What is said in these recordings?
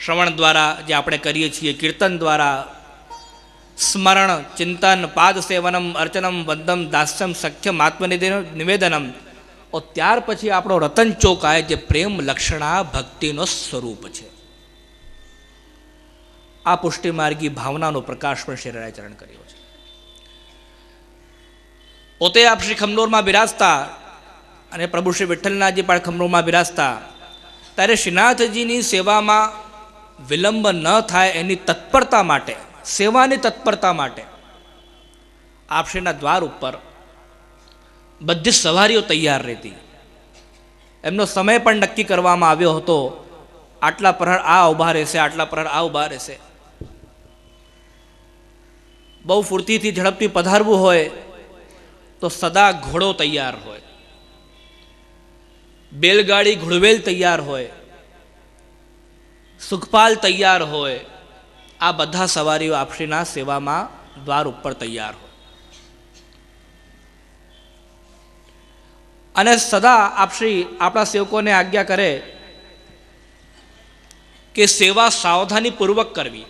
શ્રવણ દ્વારા જે આપણે કરીએ છીએ, કીર્તન દ્વારા, સ્મરણ, ચિંતન, પાદ સેવનમ, અર્ચનમ, વંદમ, દાસ્યમ, સખ્યમ, આત્મનિવેદનમ, ત્યાર પછી આપણો રતન ચોકાય જે પ્રેમ લક્ષણા ભક્તિનો સ્વરૂપ છે. આ પુષ્ટિમાર્ગી ભાવનાનો પ્રકાશ પણ શ્રી રાયચરણ કર્યો છે. પોતે આપ શ્રી ખમનોરમાં બિરાજતા અને પ્રભુ શ્રી વિઠ્ઠલનાથજી પણ ખમનોરમાં બિરાજતા ત્યારે શ્રીનાથજીની સેવામાં વિલંબ ન થાય એની તત્પરતા માટે, સેવાની તત્પરતા માટે આપશ્રીના દ્વાર ઉપર બધી સવારીઓ તૈયાર રહેતી. એમનો સમય પણ નક્કી કરવામાં આવ્યો હતો, આટલા પ્રહર આ ઊભા રહેશે, આટલા પ્રહર આ ઊભા રહેશે. બહુ ફૂર્તિથી ઝડપથી પધારવું હોય તો સદા ઘોડો તૈયાર હોય, બેલગાડી ઘોડવેલ તૈયાર હોય, સુખપાલ તૈયાર હોય. આ બધા સવારીઓ આપશ્રીના સેવામાં દ્વાર ઉપર તૈયાર હોય અને સદા આપશ્રી આપણા સેવકોને આજ્ઞા કરે કે સેવા સાવધાનીપૂર્વક કરવી,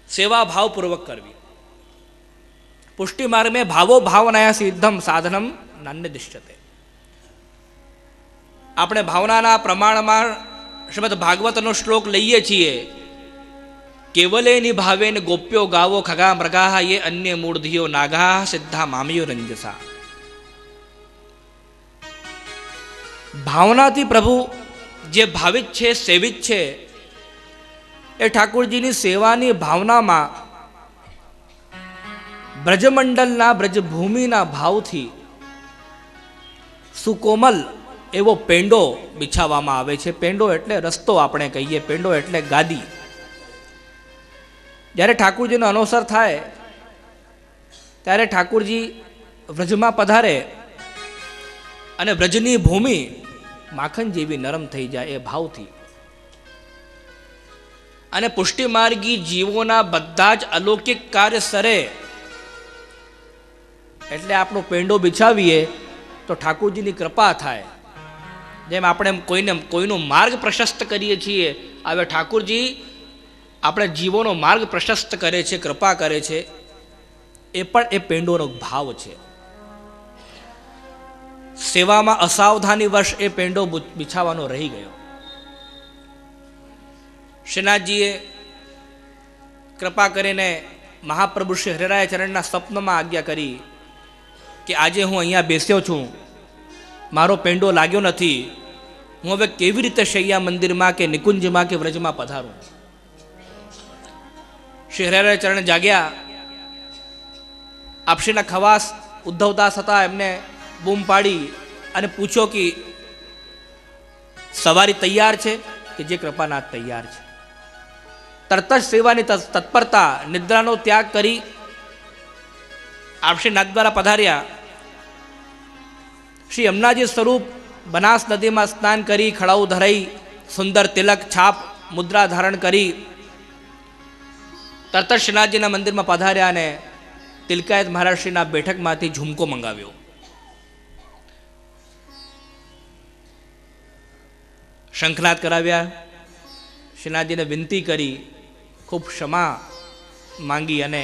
સેવા ભાવપૂર્વક કરવી. પુષ્ટિ માર્ગ में ભાવો ભાવનાયા સિદ્ધમ સાધનમ નાન્ય દિશ્યતે. આપણે ભાવનાના પ્રમાણમાં શ્રીમદ ભાગવતનો શ્લોક લઈએ છીએ, કેવલે નિભાવે ને ગોપ્યો ગાવો ખગા મૃગા યે અન્ય મૂર્ધિયો નાગા સિદ્ધા મામિયો રંજસા. ભાવનાથી પ્રભુ જે ભાવિત છે, સેવિત છે, એ ઠાકોરજીની સેવાની ભાવનામાં બ્રજમંડલના, બ્રજભૂમિના ભાવથી સુકોમલ એવો પેંડો બિછાવવામાં આવે છે. પેંડો એટલે રસ્તો આપણે કહીએ, પેંડો એટલે ગાદી. જ્યારે ઠાકોરજીનો અનવસર થાય ત્યારે ઠાકોરજી વ્રજમાં પધારે અને વ્રજની ભૂમિ માખણ જેવી નરમ થઈ જાય એ ભાવથી. અને પુષ્ટિમાર્ગી જીવોના બધા જ અલૌકિક કાર્ય સરે એટલે આપણો પેંડો બિછાવીએ તો ઠાકોરજીની કૃપા થાય. જેમ આપણે કોઈનો માર્ગ પ્રશસ્ત કરીએ છીએ, હવે ઠાકોરજી આપણે જીવોનો માર્ગ પ્રશસ્ત કરે છે, કૃપા કરે છે. એ પણ એ પેંડોનો ભાવ છે. સેવામાં અસાવધાની વર્ષ એ પેંડો બિછાવાનો રહી ગયો. શ્રીનાથજીએ કૃપા કરીને મહાપ્રભુ શ્રી હરિરાય ચરણના સ્વપ્નમાં આજ્ઞા કરી કે આજે હું અહીંયા બેસ્યો છું, મારો પેંડો લાગ્યો નથી, હું હવે કેવી રીતે શૈયા મંદિરમાં કે નિકુંજમાં કે વ્રજમાં પધારું. શ્રી હરિરાય ચરણ જાગ્યા. આપશ્રીના ખવાસ ઉદ્ધવદાસ હતા, એમને બૂમ પાડી અને પૂછ્યો કે સવારી તૈયાર છે કે જે કૃપાનાથ તૈયાર છે. તરત જ સેવાની તત્પરતા, નિદ્રાનો ત્યાગ કરી આપશ્રી નાથ દ્વારા પધાર્યા. શ્રી યમુનાજી સ્વરૂપ બનાસ નદીમાં સ્નાન કરી, ખડાઉ ધરાઈ, સુંદર તિલક છાપ મુદ્રા ધારણ કરી તરત જ શ્રીનાથજીના મંદિરમાં પધાર્યા અને તિલકાયત મહારાજશ્રીના બેઠકમાંથી ઝુમકો મંગાવ્યો. શંખનાદ કરાવ્યા. શ્રીનાથજીને વિનંતી કરી, ખૂબ ક્ષમા માંગી અને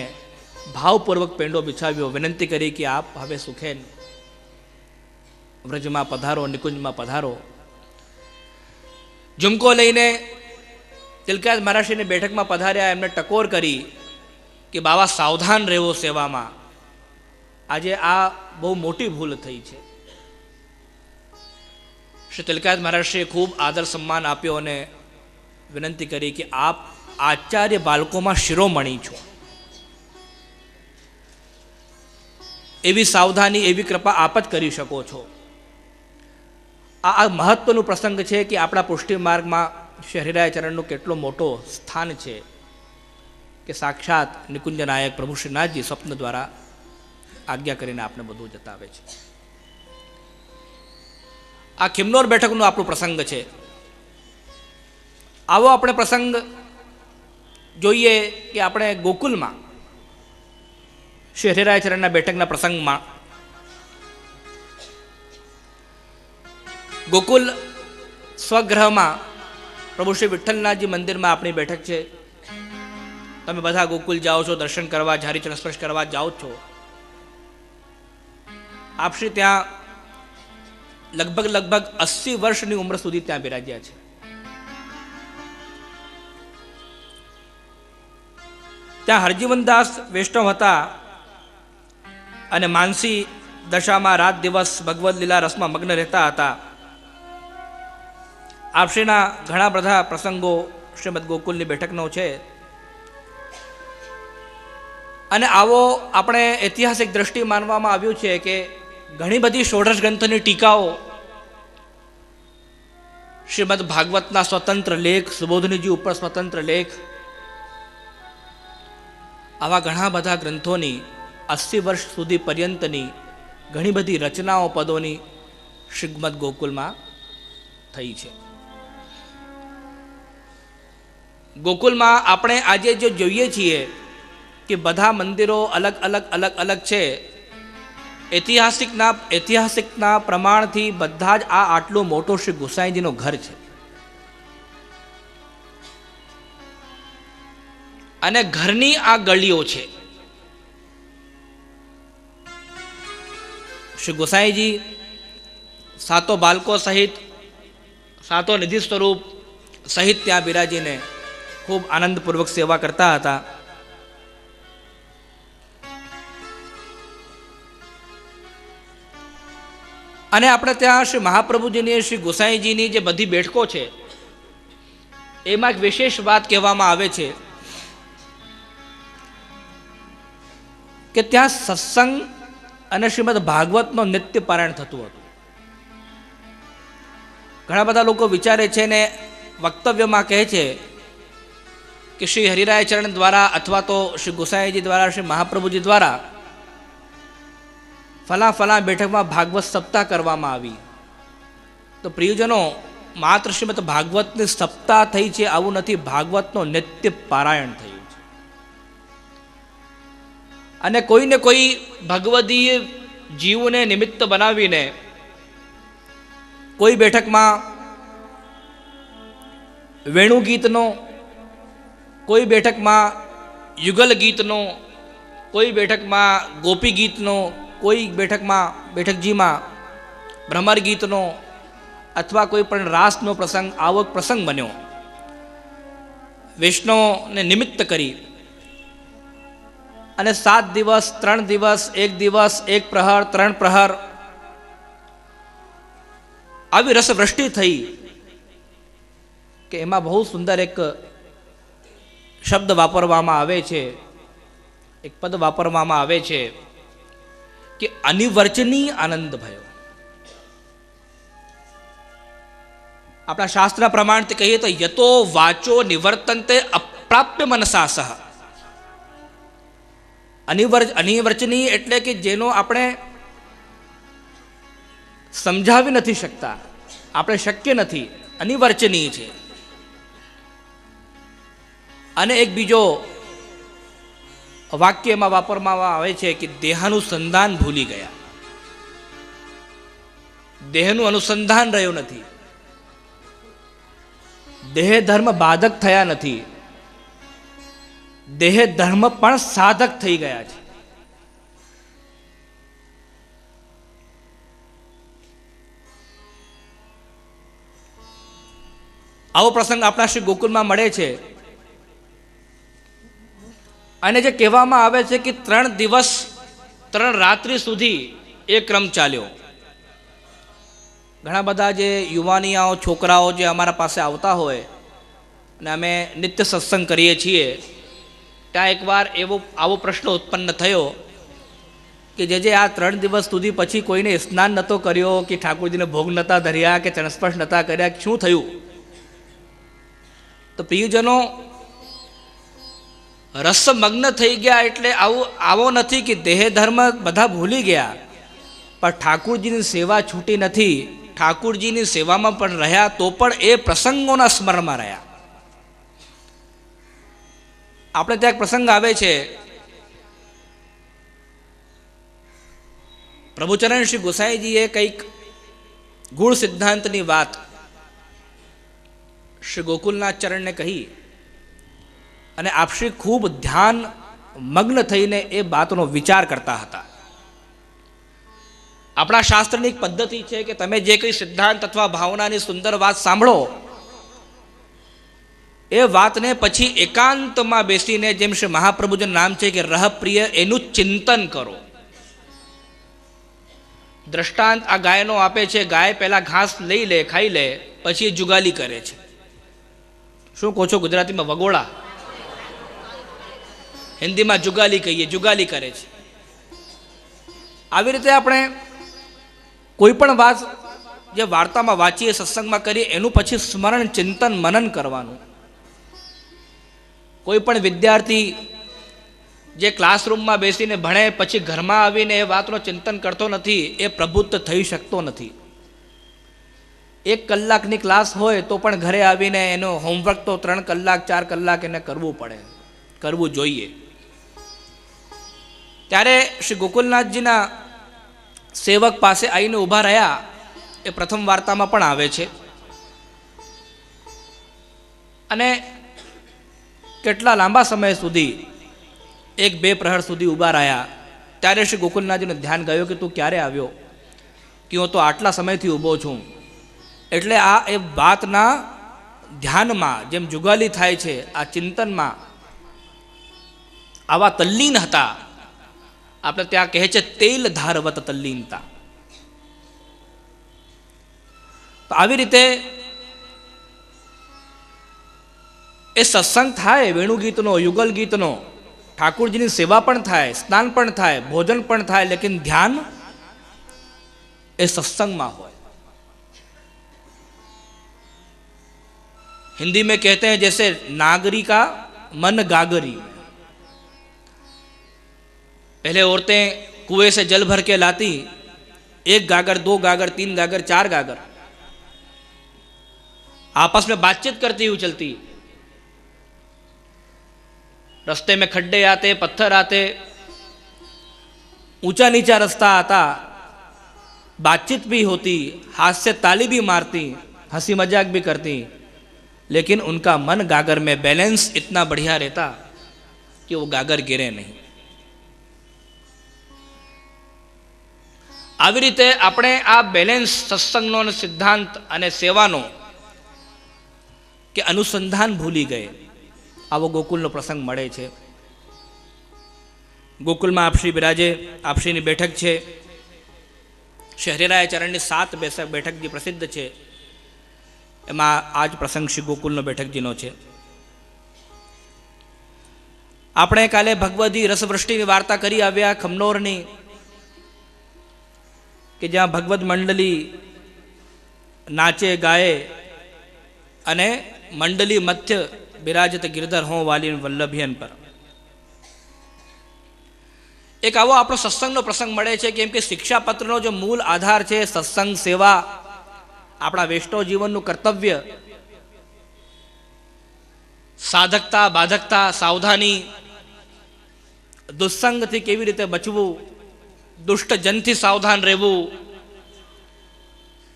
ભાવપૂર્વક પેંડો બિછાવ્યો. વિનંતી કરી કે આપ હવે સુખેન વ્રજમાં પધારો, નિકુંજમાં પધારો. ઝુમકો લઈને તિલકાયત મહારાજશ્રીની બેઠકમાં પધાર્યા. એમને ટકોર કરી કે બાવા સાવધાન રહેવો સેવામાં, આજે આ બહુ મોટી ભૂલ થઈ છે. શ્રી તિલકાયત મહારાજશ્રીએ ખૂબ આદર સન્માન આપ્યો અને વિનંતી કરી કે આપ આચાર્ય બાળકોમાં શિરોમણી છો, એવી સાવધાની, એવી કૃપા આપ જ કરી શકો છો. આ મહત્વનું પ્રસંગ છે કે આપણા પુષ્ટિ માર્ગમાં શ્રી હરિરાય ચરણનું કેટલો મોટો સ્થાન છે કે સાક્ષાત નિકુંજ નાયક પ્રભુ શ્રીનાથજી સ્વપ્ન દ્વારા આજ્ઞા કરીને આપણે બધું જતાવે છે. આ ખિમનોર બેઠકનો આપણો પ્રસંગ છે. આવો આપણે પ્રસંગ જોઈએ કે આપણે ગોકુલમાં શ્રી હરિરાય ચરણના બેઠકના પ્રસંગમાં ગોકુલ સ્વગૃહમાં પ્રભુ શ્રી વિઠ્ઠલનાથજી મંદિરમાં આપણી બેઠક છે. તમે બધા ગોકુલ જાઓ છો દર્શન કરવા, ઝારી ચરણ સ્પર્શ કરવા જાઓ છો. આપ શ્રી ત્યાં લગભગ 80 વર્ષની ઉંમર સુધી ત્યાં બિરાજ્યા છે. ત્યાં હરજીવનદાસ વૈષ્ણવ હતા અને માનસી દશામાં રાત દિવસ ભગવદ લીલા રસમાં મગ્ન રહેતા હતા. આપશ્રીના ઘણા બધા પ્રસંગો શ્રીમદ ગોકુલની બેઠકનો છે. અને આવો આપણે ઐતિહાસિક દ્રષ્ટિ માનવામાં આવ્યું છે કે ઘણી બધી ષોડશ ગ્રંથોની ટીકાઓ, શ્રીમદ ભાગવતના સ્વતંત્ર લેખ, સુબોધનીજી ઉપર સ્વતંત્ર લેખ, આવા ઘણા બધા ગ્રંથોની 80 વર્ષ સુધી પર્યંતની ઘણી બધી રચનાઓ પદોની શ્રીમદ ગોકુલમાં થઈ છે. ગોકુલમાં આપણે આજે જો જોઈએ છીએ કે બધા મંદિરો અલગ અલગ છે, ઐતિહાસિકના પ્રમાણથી બધા જ આ આટલું મોટો શ્રી ગોસાઈજીનું ઘર છે. અને ઘરની આ ગળીઓ છે. શ્રી ગોસાઈજી સાતો બાળકો સહિત, સાતો નિધિ સ્વરૂપ સહિત ત્યાં બિરાજીને ખૂબ આનંદપૂર્વક સેવા કરતા હતા. અને આપણે ત્યાં શ્રી મહાપ્રભુજીની, શ્રી ગોસાઈજીની જે બધી બેઠકો છે એમાં એક વિશેષ વાત કહેવામાં આવે છે કે ત્યાં સત્સંગ અને શ્રીમદ ભાગવતનો નિત્ય પારાયણ થતું હતું. ઘણા બધા લોકો વિચારે છે ને વક્તવ્યમાં કહે છે કે શ્રી હરિરાય ચરણ દ્વારા અથવા તો શ્રી ગોસાઈજી દ્વારા, શ્રી મહાપ્રભુજી દ્વારા ફલા બેઠકમાં ભાગવત સપ્તાહ કરવામાં આવી. તો પ્રિયજનો, માત્ર શ્રીમદ ભાગવતની સપ્તાહ થઈ છે આવું નથી, ભાગવતનો નિત્ય પારાયણ થયું છે. અને કોઈને કોઈ ભગવદીય જીવને નિમિત્ત બનાવીને કોઈ બેઠકમાં વેણુ ગીતનો, કોઈ બેઠકમાં યુગલ ગીતનો, કોઈ બેઠકમાં ગોપી ગીતનો, કોઈ બેઠકજીમાં ભ્રમર ગીતનો અથવા કોઈ પણ રાસનો પ્રસંગ, આવો પ્રસંગ બન્યો. વૈષ્ણવને નિમિત્ત કરી અને 7 દિવસ, 3 દિવસ, 1 દિવસ, 1 પ્રહર, 3 પ્રહર આવી રસવૃષ્ટિ થઈ કે એમાં બહુ સુંદર એક શબ્દ વાપરવામાં આવે છે, એક પદ વાપરવામાં આવે છે કે અનિવર્ચનીય આનંદ ભયો. આપણા શાસ્ત્ર પ્રમાણથી કહીએ તો યતો વાચો નિવર્તન્તે અપ્રાપ્ય મનસા સહ. અનિવર્ચનીય એટલે કે જેનો આપણે સમજાવી નથી શકતા, આપણે શક્ય નથી, અનિવર્ચનીય છે. અને એક બીજો વાક્યમાં વાપરવામાં આવે છે કે દેહાનુસંધાન ભૂલી ગયા. દેહનું અનુસંધાન રહ્યું નથી, દેહ ધર્મ બાધક થયા નથી, દેહ ધર્મ પણ સાધક થઈ ગયા છે. આવો પ્રસંગ આપણા શ્રી ગોકુલમાં મળે છે. અને જે કહેવામાં આવે છે કે 3 દિવસ 3 રાત્રિ સુધી એ ક્રમ ચાલ્યો. ઘણા બધા જે યુવાનિયાઓ, છોકરાઓ જે અમારા પાસે આવતા હોય અને અમે નિત્ય સત્સંગ કરીએ છીએ, ત્યાં એકવાર આવો પ્રશ્ન ઉત્પન્ન થયો કે જે આ 3 દિવસ સુધી પછી કોઈને સ્નાન નહોતો કર્યો કે ઠાકોરજીને ભોગ નહોતા ધર્યા કે ચરણસ્પર્શ નહોતા કર્યા, શું થયું? તો પ્રિયજનો, રસમગ્ન થઈ ગયા એટલે આવો નથી કે દેહ ધર્મ બધા ભૂલી ગયા, પણ ઠાકુરજીની સેવા છૂટી નથી. ઠાકુરજીની સેવામાં પણ રહ્યા, તો પણ એ પ્રસંગોના સ્મરણમાં રહ્યા. આપણે ત્યાં એક પ્રસંગ આવે છે, પ્રભુચરણ શ્રી ગોસાઈજીએ કંઈક ગુણ સિદ્ધાંતની વાત શ્રી ગોકુલનાથ ચરણને કહી અને આપશ્રી ખૂબ ધ્યાન મગ્ન થઈને એ બાતનો વિચાર કરતા હતા. આપણા શાસ્ત્રની એક પદ્ધતિ છે કે તમે જે કંઈ સિદ્ધાંત અથવા ભાવનાની સુંદર વાત સાંભળો એ વાતને પછી એકાંતમાં બેસીને, જેમ શ્રી મહાપ્રભુજીનું નામ છે કે રહપ્રિય, એનું ચિંતન કરો. દ્રષ્ટાંત આ ગાયનો આપે છે. ગાય પહેલા ઘાસ લઈ લે, ખાઈ લે, પછી એ જુગાલી કરે છે. શું કહો છો ગુજરાતીમાં? વગોળા. હિન્દીમાં જુગાલી કહીએ, જુગાલી કરે છે. આવી રીતે આપણે કોઈ પણ વાત જે વાર્તામાં વાંચીએ, સત્સંગમાં કરીએ, એનું પછી સ્મરણ, ચિંતન, મનન કરવાનું. કોઈ પણ વિદ્યાર્થી જે ક્લાસરૂમમાં બેસીને ભણે પછી ઘરમાં આવીને એ વાતનો ચિંતન કરતો નથી, એ પ્રબુદ્ધ થઈ શકતો નથી. 1 કલાકની ક્લાસ હોય તો પણ ઘરે આવીને એનો હોમવર્ક તો 3 કલાક 4 કલાક એને કરવું પડે, કરવું જોઈએ. ત્યારે શ્રી ગોકુલનાથજીના સેવક પાસે આવીને ઊભા રહ્યા. એ પ્રથમ વાર્તામાં પણ આવે છે. અને કેટલા લાંબા સમય સુધી, 1-2 પ્રહર સુધી ઊભા રહ્યા. ત્યારે શ્રી ગોકુલનાથજીને ધ્યાન ગયું કે તું ક્યારે આવ્યો? કે હું તો આટલા સમયથી ઊભો છું. એટલે આ એ વાતના ધ્યાનમાં, જેમ જુગાલી થાય છે, આ ચિંતનમાં આવા તલ્લીન હતા. આપણે ત્યાં કહે છે તેલ ધારવત તલ્લીનતા. તો આવી રીતે એ સત્સંગ થાય, વેણુગીતનો, યુગલ ગીતનો, ઠાકુરજીની સેવા પણ થાય, સ્નાન પણ થાય, ભોજન પણ થાય, લેકિન ધ્યાન એ સત્સંગમાં હોય. हिंदी में कहते हैं जैसे नागरी का मन गागरी. पहले औरतें कुएं से जल भर के लाती, 1 गागर, 2 गागर, 3 गागर, 4 गागर, आपस में बातचीत करती हुई चलती. रास्ते में खड्डे आते, पत्थर आते, ऊंचा नीचा रास्ता आता, बातचीत भी होती, हाथ से ताली भी मारती, हंसी मजाक भी करती, लेकिन उनका मन गागर में बैलेंस इतना बढ़िया रहता कि वो गागर गिरे नहीं. આવી રીતે આપણે આ બેલેન્સ સત્સંગનો સિદ્ધાંત અને સેવાનો કે અનુસંધાન ભૂલી ગયે. આવો ગોકુલનો પ્રસંગ મળે છે. ગોકુલમાં આપશ્રી બિરાજે, આપશ્રીની બેઠક છે. શહેરીરાય ચરણની 7 બેઠક જે પ્રસિદ્ધ છે, એમાં આ જ પ્રસંગ શ્રી ગોકુલનો બેઠકજીનો છે. આપણે કાલે ભગવદી રસવૃષ્ટિની વાર્તા કરી આવ્યા, ખમનોરની, કે જ્યાં ભગવદ મંડળી નાચે ગાય અને મંડળી મધ્ય બિરાજત ગિરધર હોં વાલીન વલ્લભિયન પર. એક આવો આપણો સત્સંગનો પ્રસંગ મળે છે. કેમ કે શિક્ષાપત્રનો જો મૂળ આધાર છે સત્સંગ, સેવા, આપણા વૈષ્ણવ જીવનનું કર્તવ્ય, સાધકતા, બાધકતા, સાવધાની, દુસ્સંગથી કેવી રીતે બચવું, દુષ્ટ જનથી સાવધાન રહેવું,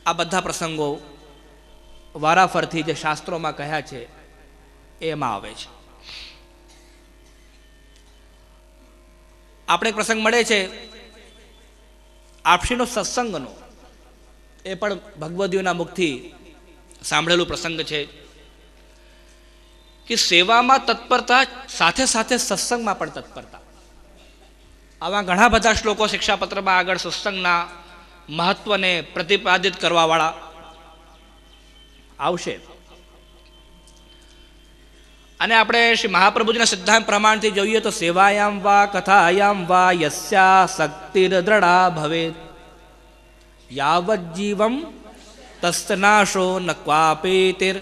આ બધા પ્રસંગો વારાફરથી જે શાસ્ત્રોમાં કહ્યા છે એમાં આવે છે. આપણે એક પ્રસંગ મળે છે આપશ્રીનો સત્સંગનો, એ પણ ભગવદીઓના મુખથી સાંભળેલું પ્રસંગ છે કે સેવામાં તત્પરતા સાથે સાથે સત્સંગમાં પણ તત્પરતા. આવા ઘણા બધા શ્લોકો શિક્ષાપત્રમાં આગળ સત્સંગના મહત્વને પ્રતિપાદિત કરવાવાળા આવશે. અને આપણે શ્રી મહાપ્રભુજીના સિદ્ધાંત પ્રમાણથી જોઈએ તો સેવાયામ વા કથાયામ વા યસ્યા શક્તિર દ્રઢા ભવેત યાવત જીવમ તસ્તનાશો ન ક્વાપેતિર